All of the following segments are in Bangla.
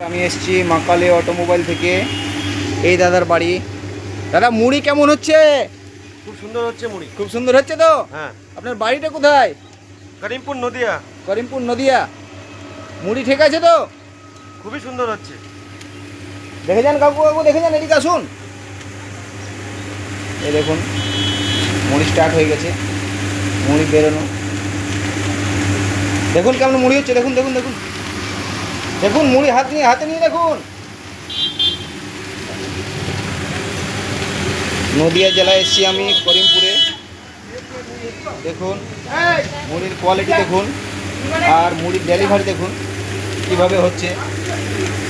আমি এসেছি মা কালী অটোমোবাইল থেকে। এই দাদার বাড়ি। দাদা মুড়ি কেমন হচ্ছে? খুব সুন্দর হচ্ছে মুড়ি। খুব সুন্দর হচ্ছে তো? হ্যাঁ। আপনার বাড়িটা কোথায়? করিমপুর নদিয়া। করিমপুর নদিয়া। মুড়ি ঠিক আছে তো? খুবই সুন্দর হচ্ছে। দেখে যান কাকু, কাকু দেখে যান, এদিকে আসুন। এই দেখুন মুড়ি স্টার্ট হয়ে গেছে, মুড়ি বেরোনো। দেখুন কেমন মুড়ি হচ্ছে, দেখুন দেখুন দেখুন দেখুন মুড়ি হাতে নিয়ে দেখুন। নদিয়া জেলায় এসেছি আমি, করিমপুরে। দেখুন মুড়ির কোয়ালিটি দেখুন, আর মুড়ির ডেলিভারি দেখুন কীভাবে হচ্ছে।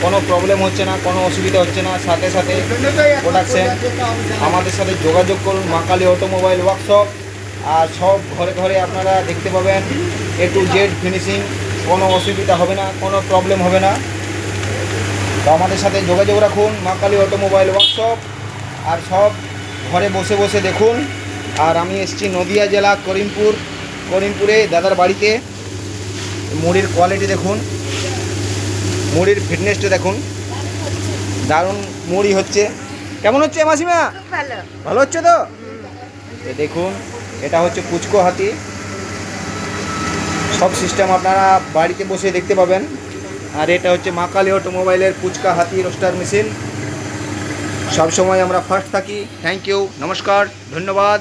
কোনো প্রবলেম হচ্ছে না, কোনো অসুবিধা হচ্ছে না। সাথে সাথে প্রোডাকশন। আমাদের সাথে যোগাযোগ করুন, মা কালী অটোমোবাইল ওয়ার্কশপ। আর সব ঘরে ঘরে আপনারা দেখতে পাবেন A to Z ফিনিশিং। কোনো অসুবিধা হবে না, কোনো প্রবলেম হবে না। তো আমাদের সাথে যোগাযোগ রাখুন, মা কালী অটোমোবাইল ওয়ার্কশপ। আর সব ঘরে বসে বসে দেখুন। আর আমি এসেছি নদিয়া জেলা করিমপুরে দাদার বাড়িতে। মুড়ির কোয়ালিটি দেখুন, মুড়ির ফিটনেসটা দেখুন, দারুণ মুড়ি হচ্ছে। কেমন হচ্ছে মাসিমা? ভালো। ভালো হচ্ছে তো? দেখুন এটা হচ্ছে পুচকো হাতি। সব সিস্টেম আপনারা বাড়িতে বসে দেখতে পাবেন। আর এটা হচ্ছে মা কালী অটোমোবাইলের পুচকা হাতি রোস্টার মেশিন। সব সময় আমরা ফার্স্ট থাকি। থ্যাংক ইউ, নমস্কার, ধন্যবাদ।